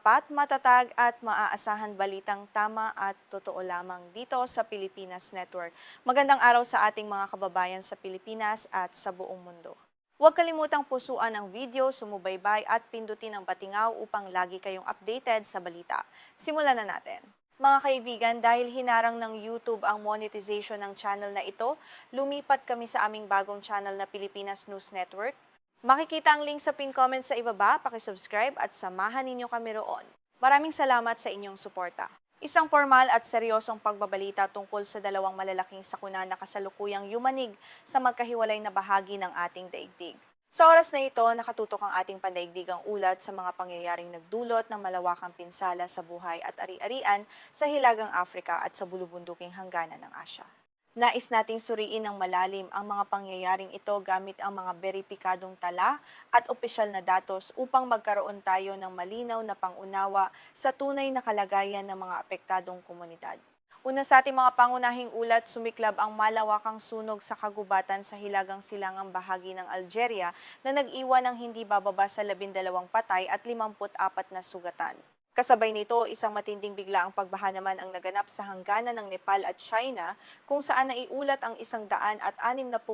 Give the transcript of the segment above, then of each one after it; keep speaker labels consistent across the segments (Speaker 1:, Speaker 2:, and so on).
Speaker 1: tapat, matatag at maaasahan balitang tama at totoo lamang dito sa Pilipinas Network. Magandang araw sa ating mga kababayan sa Pilipinas at sa buong mundo. Huwag kalimutang pusuan ang video, sumubaybay at pindutin ang patingaw upang lagi kayong updated sa balita. Simulan na natin. Mga kaibigan, dahil hinarang ng YouTube ang monetization ng channel na ito, lumipat kami sa aming bagong channel na Pilipinas News Network. Makikita ang link sa pin comment sa ibaba, pakisubscribe at samahan ninyo kami roon. Maraming salamat sa inyong suporta. Isang formal at seryosong pagbabalita tungkol sa dalawang malalaking sakuna na kasalukuyang yumanig sa magkahiwalay na bahagi ng ating daigdig. Sa oras na ito, nakatutok ang ating pandaigdigang ulat sa mga pangyayaring nagdulot ng malawakang pinsala sa buhay at ari-arian sa Hilagang Afrika at sa bulubunduking hangganan ng Asya. Nais nating suriin ng malalim ang mga pangyayaring ito gamit ang mga beripikadong tala at opisyal na datos upang magkaroon tayo ng malinaw na pangunawa sa tunay na kalagayan ng mga apektadong komunidad. Una sa ating mga pangunahing ulat, sumiklab ang malawakang sunog sa kagubatan sa Hilagang Silangang bahagi ng Algeria na nag-iwan ng hindi bababa sa 12 patay at 54 na sugatan. Kasabay nito, isang matinding biglaang pagbaha naman ang naganap sa hangganan ng Nepal at China kung saan naiulat ang 160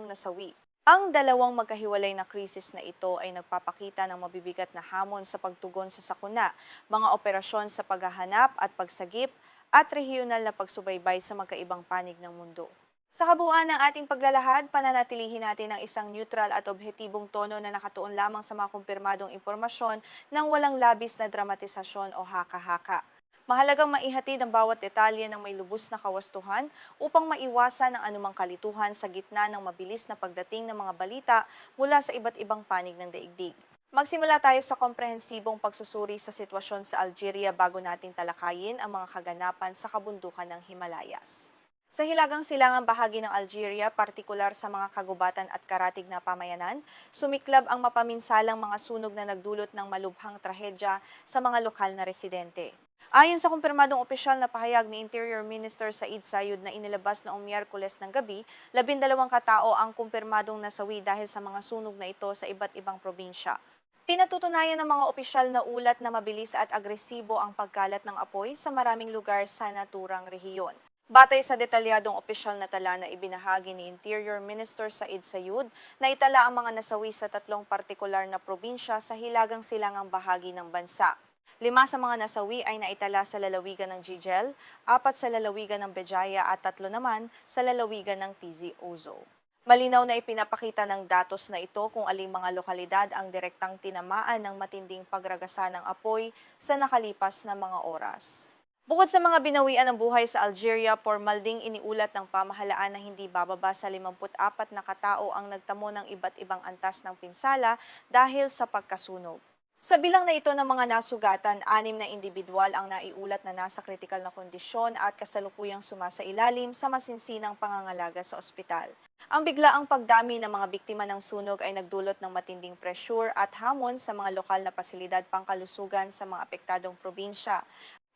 Speaker 1: nasawi. Ang dalawang magkahiwalay na krisis na ito ay nagpapakita ng mabibigat na hamon sa pagtugon sa sakuna, mga operasyon sa paghahanap at pagsagip, at regional na pagsubaybay sa magkaibang panig ng mundo. Sa kabuuan ng ating paglalahad, pananatilihin natin ang isang neutral at objetibong tono na nakatuon lamang sa mga kumpirmadong impormasyon ng walang labis na dramatisasyon o haka-haka. Mahalagang maihatid ang bawat detalye ng may lubos na kawastuhan upang maiwasan ang anumang kalituhan sa gitna ng mabilis na pagdating ng mga balita mula sa iba't ibang panig ng daigdig. Magsimula tayo sa komprehensibong pagsusuri sa sitwasyon sa Algeria bago natin talakayin ang mga kaganapan sa kabundukan ng Himalayas. Sa Hilagang Silangang bahagi ng Algeria, partikular sa mga kagubatan at karatig na pamayanan, sumiklab ang mapaminsalang mga sunog na nagdulot ng malubhang trahedya sa mga lokal na residente. Ayon sa kumpirmadong opisyal na pahayag ni Interior Minister Said Sayud na inilabas noong Miyerkules ng gabi, 12 katao ang kumpirmadong nasawi dahil sa mga sunog na ito sa iba't ibang probinsya. Pinatutunayan ng mga opisyal na ulat na mabilis at agresibo ang pagkalat ng apoy sa maraming lugar sa naturang rehiyon. Batay sa detalyadong opisyal na tala na ibinahagi ni Interior Minister Said Sayud, naitala ang mga nasawi sa 3 partikular na probinsya sa Hilagang Silangang bahagi ng bansa. 5 sa mga nasawi ay naitala sa lalawigan ng Jijel, 4 sa lalawigan ng Bejaya at 3 naman sa lalawigan ng Tizi Ouzou. Malinaw na ipinapakita ng datos na ito kung aling mga lokalidad ang direktang tinamaan ng matinding pagragasa ng apoy sa nakalipas na mga oras. Bukod sa mga binawian ng buhay sa Algeria, formal ding iniulat ng pamahalaan na hindi bababa sa 54 na katao ang nagtamo ng iba't ibang antas ng pinsala dahil sa pagkasunog. Sa bilang na ito ng mga nasugatan, 6 na individual ang naiulat na nasa kritikal na kondisyon at kasalukuyang sumasailalim sa masinsinang pangangalaga sa ospital. Ang biglaang pagdami ng mga biktima ng sunog ay nagdulot ng matinding pressure at hamon sa mga lokal na pasilidad pangkalusugan sa mga apektadong probinsya.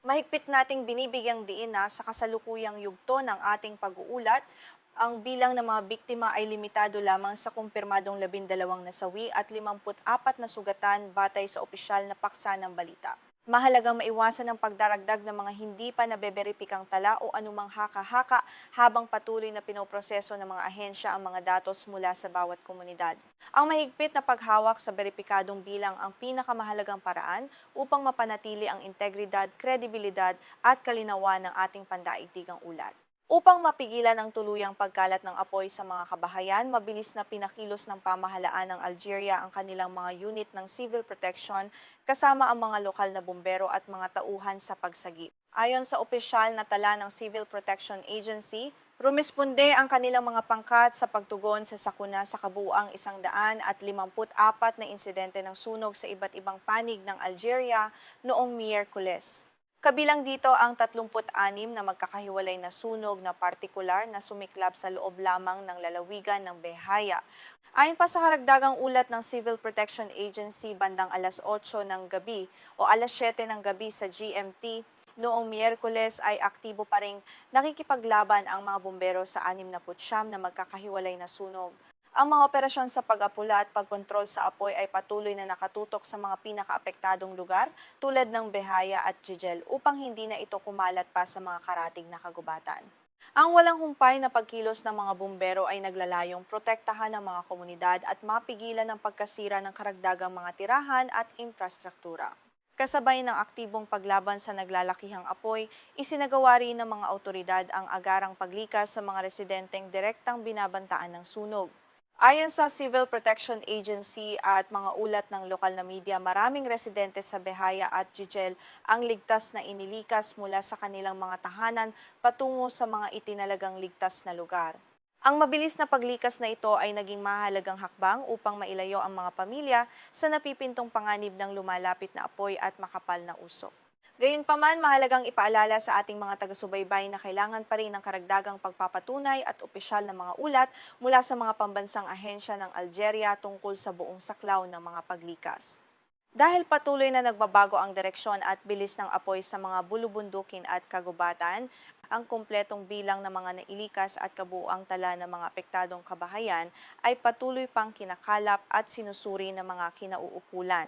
Speaker 1: Mahigpit nating binibigyang diin na sa kasalukuyang yugto ng ating pag-uulat, ang bilang ng mga biktima ay limitado lamang sa kumpirmadong 12 nasawi at 54 na sugatan batay sa opisyal na paksa ng balita. Mahalagang maiwasan ang pagdaragdag ng mga hindi pa nabeberipikang tala o anumang haka-haka habang patuloy na pinoproseso ng mga ahensya ang mga datos mula sa bawat komunidad. Ang mahigpit na paghawak sa beripikadong bilang ang pinakamahalagang paraan upang mapanatili ang integridad, kredibilidad at kalinawan ng ating pandaigdigang ulat. Upang mapigilan ang tuluyang pagkalat ng apoy sa mga kabahayan, mabilis na pinakilos ng pamahalaan ng Algeria ang kanilang mga unit ng civil protection kasama ang mga lokal na bumbero at mga tauhan sa pagsagip. Ayon sa opisyal na tala ng Civil Protection Agency, rumisponde ang kanilang mga pangkat sa pagtugon sa sakuna sa kabuuang 154 na insidente ng sunog sa iba't ibang panig ng Algeria noong Miyerkules. Kabilang dito ang 36 na magkakahiwalay na sunog na partikular na sumiklab sa loob lamang ng lalawigan ng Bejaya. Ayon pa sa karagdagang ulat ng Civil Protection Agency, bandang alas 8 ng gabi o alas 7 ng gabi sa GMT, noong Miyerkules ay aktibo pa ring nakikipaglaban ang mga bumbero sa 69 na magkakahiwalay na sunog. Ang mga operasyon sa pag-apula at pagkontrol sa apoy ay patuloy na nakatutok sa mga pinakaapektadong lugar tulad ng Behaya at Jijel upang hindi na ito kumalat pa sa mga karatig na kagubatan. Ang walang humpay na pagkilos ng mga bumbero ay naglalayong protektahan ng mga komunidad at mapigilan ng pagkasira ng karagdagang mga tirahan at infrastruktura. Kasabay ng aktibong paglaban sa naglalakihang apoy, isinagawa rin ng mga awtoridad ang agarang paglikas sa mga residenteng direktang binabantaan ng sunog. Ayon sa Civil Protection Agency at mga ulat ng lokal na media, maraming residente sa Behaya at Jijel ang ligtas na inilikas mula sa kanilang mga tahanan patungo sa mga itinalagang ligtas na lugar. Ang mabilis na paglikas na ito ay naging mahalagang hakbang upang mailayo ang mga pamilya sa napipintong panganib ng lumalapit na apoy at makapal na usok. Gayunpaman, mahalagang ipaalala sa ating mga taga-subaybay na kailangan pa rin ng karagdagang pagpapatunay at opisyal na mga ulat mula sa mga pambansang ahensya ng Algeria tungkol sa buong saklaw ng mga paglikas. Dahil patuloy na nagbabago ang direksyon at bilis ng apoy sa mga bulubundukin at kagubatan, ang kumpletong bilang ng mga nailikas at kabuuang tala ng mga apektadong kabahayan ay patuloy pang kinakalap at sinusuri ng mga kinauukulan.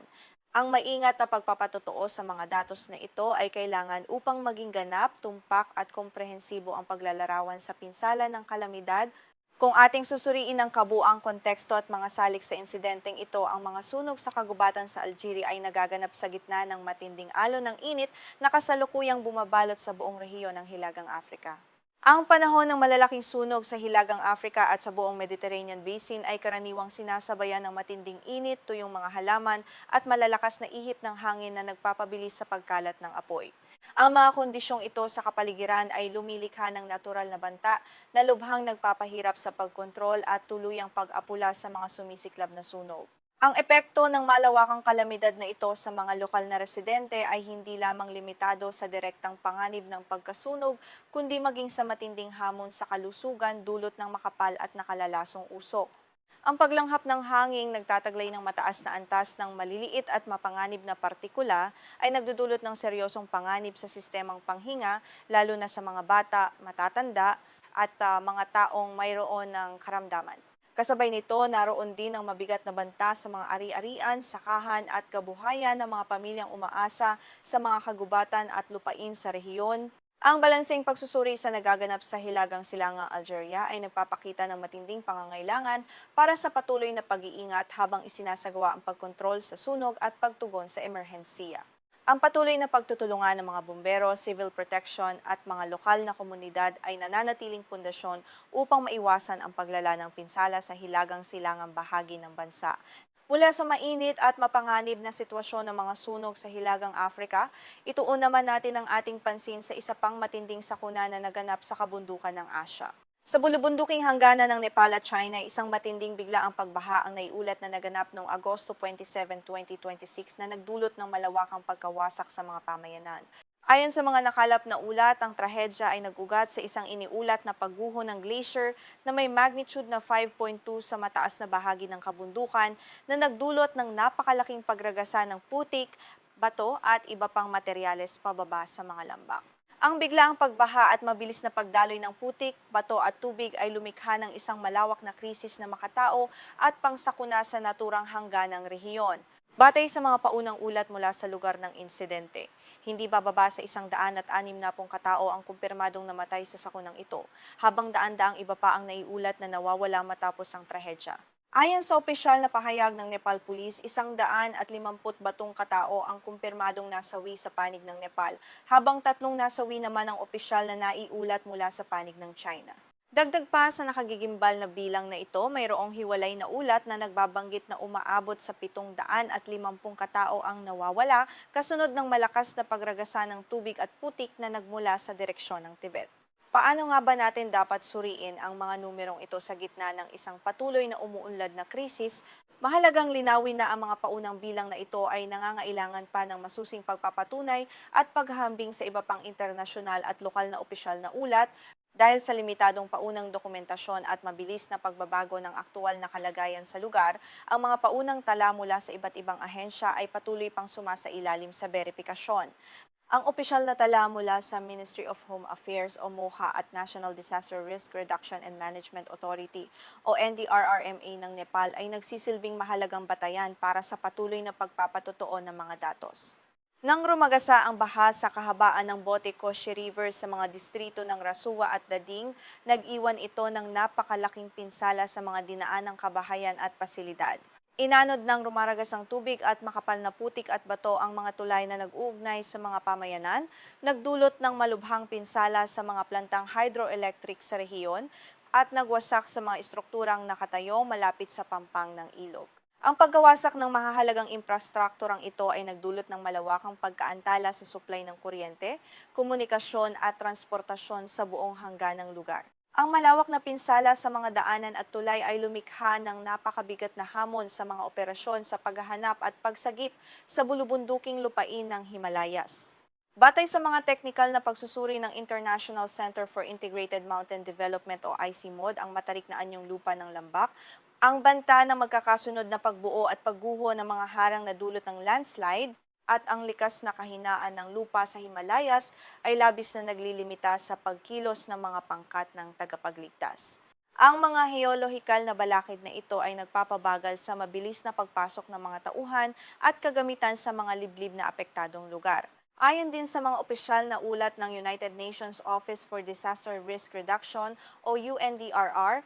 Speaker 1: Ang maingat na pagpapatotoo sa mga datos na ito ay kailangan upang maging ganap, tumpak at komprehensibo ang paglalarawan sa pinsala ng kalamidad. Kung ating susuriin ang kabuang konteksto at mga salik sa insidenteng ito, ang mga sunog sa kagubatan sa Algeria ay nagaganap sa gitna ng matinding alon ng init na kasalukuyang bumabalot sa buong rehiyon ng Hilagang Afrika. Ang panahon ng malalaking sunog sa Hilagang Afrika at sa buong Mediterranean Basin ay karaniwang sinasabayan ng matinding init, tuyong mga halaman at malalakas na ihip ng hangin na nagpapabilis sa pagkalat ng apoy. Ang mga kondisyong ito sa kapaligiran ay lumilikha ng natural na banta na lubhang nagpapahirap sa pagkontrol at tuluyang pag-apula sa mga sumisiklab na sunog. Ang epekto ng malawakang kalamidad na ito sa mga lokal na residente ay hindi lamang limitado sa direktang panganib ng pagkasunog, kundi maging sa matinding hamon sa kalusugan dulot ng makapal at nakalalasong usok. Ang paglanghap ng hanging nagtataglay ng mataas na antas ng maliliit at mapanganib na partikula ay nagdudulot ng seryosong panganib sa sistemang panghinga, lalo na sa mga bata, matatanda at mga taong mayroon ng karamdaman. Kasabay nito, naroon din ang mabigat na banta sa mga ari-arian, sakahan at kabuhayan ng mga pamilyang umaasa sa mga kagubatan at lupain sa rehiyon. Ang balanseng pagsusuri sa nagaganap sa Hilagang Silangang Algeria ay nagpapakita ng matinding pangangailangan para sa patuloy na pag-iingat habang isinasagawa ang pagkontrol sa sunog at pagtugon sa emerhensiya. Ang patuloy na pagtutulungan ng mga bumbero, civil protection at mga lokal na komunidad ay nananatiling pundasyon upang maiwasan ang paglala ng pinsala sa Hilagang Silangang bahagi ng bansa. Mula sa mainit at mapanganib na sitwasyon ng mga sunog sa Hilagang Afrika, ituon naman natin ang ating pansin sa isa pang matinding sakuna na naganap sa kabundukan ng Asya. Sa bulubunduking hangganan ng Nepal at China, isang matinding biglaang pagbaha ang naiulat na naganap noong Agosto 27, 2026 na nagdulot ng malawakang pagkawasak sa mga pamayanan. Ayon sa mga nakalap na ulat, ang trahedya ay nagugat sa isang iniulat na pagguho ng glacier na may magnitude na 5.2 sa mataas na bahagi ng kabundukan na nagdulot ng napakalaking pagragasa ng putik, bato at iba pang materyales pababa sa mga lambak. Ang biglaang pagbaha at mabilis na pagdaloy ng putik, bato at tubig ay lumikha ng isang malawak na krisis na makatao at pangsakuna sa naturang hangganang rehiyon. Batay sa mga paunang ulat mula sa lugar ng insidente, hindi bababa sa 160 katao ang kumpirmadong namatay sa sakunang ito, habang daan-daang iba pa ang naiulat na nawawala matapos ang trahedya. Ayon sa opisyal na pahayag ng Nepal Police, 150 katao ang kumpirmadong nasawi sa panig ng Nepal, habang 3 nasawi naman ang opisyal na naiulat mula sa panig ng China. Dagdag pa sa nakagigimbal na bilang na ito, mayroong hiwalay na ulat na nagbabanggit na umaabot sa 750 katao ang nawawala kasunod ng malakas na pagragasa ng tubig at putik na nagmula sa direksyon ng Tibet. Paano nga ba natin dapat suriin ang mga numerong ito sa gitna ng isang patuloy na umuunlad na krisis? Mahalagang linawin na ang mga paunang bilang na ito ay nangangailangan pa ng masusing pagpapatunay at paghahambing sa iba pang internasyonal at lokal na opisyal na ulat dahil sa limitadong paunang dokumentasyon at mabilis na pagbabago ng aktual na kalagayan sa lugar, ang mga paunang tala mula sa iba't ibang ahensya ay patuloy pang sumasailalim sa beripikasyon. Ang opisyal na tala mula sa Ministry of Home Affairs o MOHA at National Disaster Risk Reduction and Management Authority o NDRRMA ng Nepal ay nagsisilbing mahalagang batayan para sa patuloy na pagpapatotoo ng mga datos. Nang rumagasa ang baha sa kahabaan ng Bote Koshi River sa mga distrito ng Rasuwa at Dading, nag-iwan ito ng napakalaking pinsala sa mga dinaanang kabahayan at pasilidad. Inanod ng rumaragas ang tubig at makapal na putik at bato ang mga tulay na nag-uugnay sa mga pamayanan, nagdulot ng malubhang pinsala sa mga plantang hydroelectric sa rehiyon at nagwasak sa mga estrukturang nakatayo malapit sa pampang ng ilog. Ang pagkawasak ng mahahalagang infrastrukturang ito ay nagdulot ng malawakang pagkaantala sa supply ng kuryente, komunikasyon at transportasyon sa buong hangganang lugar. Ang malawak na pinsala sa mga daanan at tulay ay lumikha ng napakabigat na hamon sa mga operasyon sa paghahanap at pagsagip sa bulubunduking lupain ng Himalayas. Batay sa mga teknikal na pagsusuri ng International Center for Integrated Mountain Development o ICMOD, ang matarik na anyong lupa ng Lambak, ang banta ng magkakasunod na pagbuo at pagguho ng mga harang na dulot ng landslide at ang likas na kahinaan ng lupa sa Himalayas ay labis na naglilimita sa pagkilos ng mga pangkat ng tagapagligtas. Ang mga heolohikal na balakid na ito ay nagpapabagal sa mabilis na pagpasok ng mga tauhan at kagamitan sa mga liblib na apektadong lugar. Ayon din sa mga opisyal na ulat ng United Nations Office for Disaster Risk Reduction o UNDRR,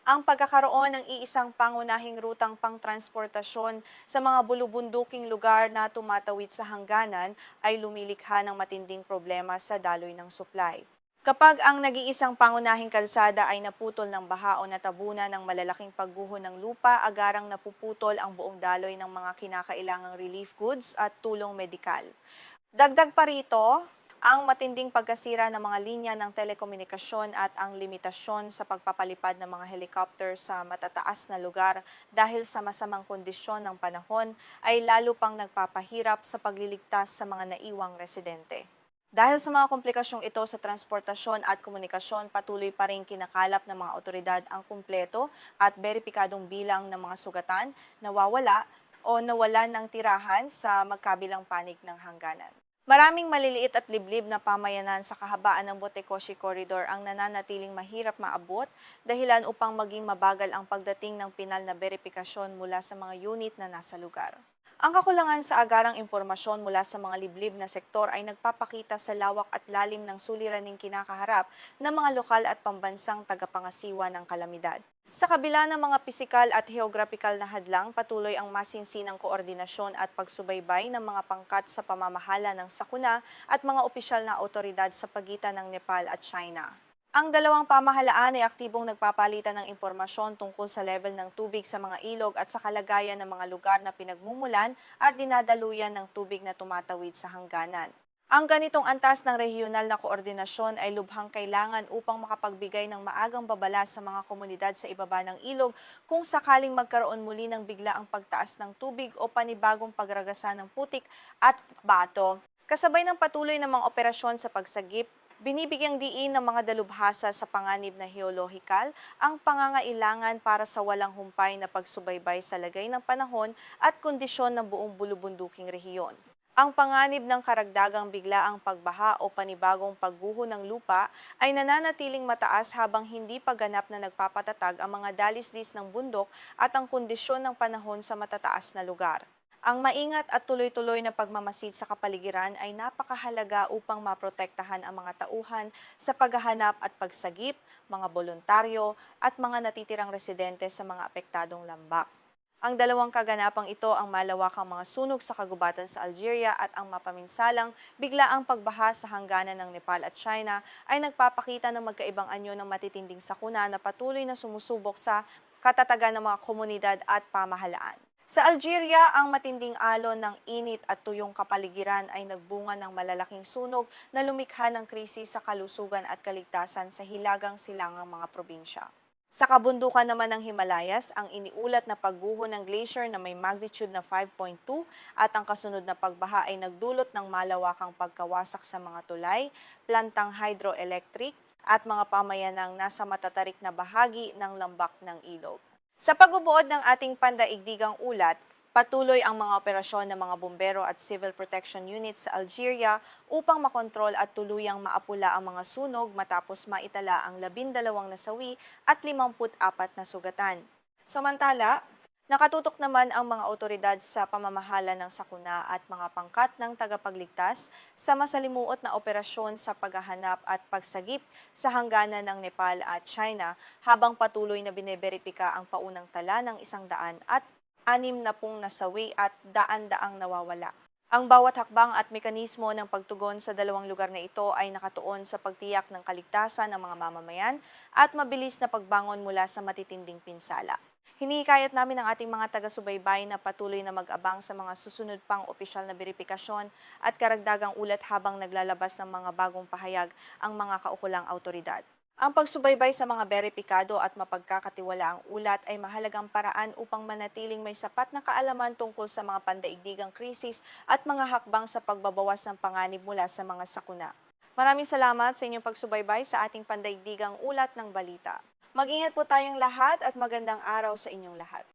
Speaker 1: ang pagkakaroon ng iisang pangunahing rutang pangtransportasyon sa mga bulubunduking lugar na tumatawid sa hangganan ay lumilikha ng matinding problema sa daloy ng supply. Kapag ang nag-iisang pangunahing kalsada ay naputol ng baha o natabunan ng malalaking pagguho ng lupa, agarang napuputol ang buong daloy ng mga kinakailangang relief goods at tulong medikal. Dagdag pa rito, ang matinding pagkasira ng mga linya ng telekomunikasyon at ang limitasyon sa pagpapalipad ng mga helicopter sa matataas na lugar dahil sa masamang kondisyon ng panahon ay lalo pang nagpapahirap sa pagliligtas sa mga naiwang residente. Dahil sa mga komplikasyong ito sa transportasyon at komunikasyon, patuloy pa rin kinakalap ng mga otoridad ang kumpleto at beripikadong bilang ng mga sugatan, nawawala o nawalan ng tirahan sa magkabilang panig ng hangganan. Maraming maliliit at liblib na pamayanan sa kahabaan ng Bote Koshi Corridor ang nananatiling mahirap maabot, dahilan upang maging mabagal ang pagdating ng pinal na beripikasyon mula sa mga unit na nasa lugar. Ang kakulangan sa agarang impormasyon mula sa mga liblib na sektor ay nagpapakita sa lawak at lalim ng suliraning kinakaharap ng mga lokal at pambansang tagapangasiwa ng kalamidad. Sa kabila ng mga pisikal at geographical na hadlang, patuloy ang masinsinang koordinasyon at pagsubaybay ng mga pangkat sa pamamahala ng sakuna at mga opisyal na autoridad sa pagitan ng Nepal at China. Ang dalawang pamahalaan ay aktibong nagpapalitan ng impormasyon tungkol sa level ng tubig sa mga ilog at sa kalagayan ng mga lugar na pinagmumulan at dinadaluyan ng tubig na tumatawid sa hangganan. Ang ganitong antas ng regional na koordinasyon ay lubhang kailangan upang makapagbigay ng maagang babala sa mga komunidad sa ibaba ng ilog kung sakaling magkaroon muli ng biglaang pagtaas ng tubig o panibagong pagragasa ng putik at bato. Kasabay ng patuloy ng mga operasyon sa pagsagip, binibigyang diin ng mga dalubhasa sa panganib na heolohikal ang pangangailangan para sa walang humpay na pagsubaybay sa lagay ng panahon at kondisyon ng buong bulubunduking rehiyon. Ang panganib ng karagdagang biglaang pagbaha o panibagong pagguho ng lupa ay nananatiling mataas habang hindi pa ganap na nagpapatatag ang mga dalisdis ng bundok at ang kondisyon ng panahon sa matataas na lugar. Ang maingat at tuloy-tuloy na pagmamasid sa kapaligiran ay napakahalaga upang maprotektahan ang mga tauhan sa paghahanap at pagsagip, mga voluntaryo at mga natitirang residente sa mga apektadong lambak. Ang dalawang kaganapang ito ang malawakang mga sunog sa kagubatan sa Algeria at ang mapaminsalang biglaang pagbaha sa hangganan ng Nepal at China ay nagpapakita ng magkaibang anyo ng matitinding sakuna na patuloy na sumusubok sa katatagan ng mga komunidad at pamahalaan. Sa Algeria, ang matinding alon ng init at tuyong kapaligiran ay nagbunga ng malalaking sunog na lumikha ng krisis sa kalusugan at kaligtasan sa hilagang silangang mga probinsya. Sa kabundukan naman ng Himalayas, ang iniulat na pagguho ng glacier na may magnitude na 5.2 at ang kasunod na pagbaha ay nagdulot ng malawakang pagkawasak sa mga tulay, plantang hydroelectric at mga pamayanang nasa matatarik na bahagi ng lambak ng ilog. Sa pagbubuod ng ating pandaigdigang ulat, Patuloy ang mga operasyon ng mga bumbero at civil protection units sa Algeria upang makontrol at tuluyang maapula ang mga sunog matapos maitala ang 12 nasawi at 54 na sugatan. Samantala, nakatutok naman ang mga otoridad sa pamamahala ng sakuna at mga pangkat ng tagapagligtas sa masalimuot na operasyon sa paghahanap at pagsagip sa hangganan ng Nepal at China habang patuloy na bineberipika ang paunang tala ng 100 at 60 nasawi at daan-daang nawawala. Ang bawat hakbang at mekanismo ng pagtugon sa dalawang lugar na ito ay nakatuon sa pagtiyak ng kaligtasan ng mga mamamayan at mabilis na pagbangon mula sa matitinding pinsala. Hinihikayat namin ang ating mga taga-subaybay na patuloy na mag-abang sa mga susunod pang opisyal na beripikasyon at karagdagang ulat habang naglalabas ng mga bagong pahayag ang mga kaukulang autoridad. Ang pagsubaybay sa mga beripikado at mapagkakatiwalaang ulat ay mahalagang paraan upang manatiling may sapat na kaalaman tungkol sa mga pandaigdigang krisis at mga hakbang sa pagbabawas ng panganib mula sa mga sakuna. Maraming salamat sa inyong pagsubaybay sa ating pandaigdigang ulat ng balita. Mag-ingat po tayong lahat at magandang araw sa inyong lahat.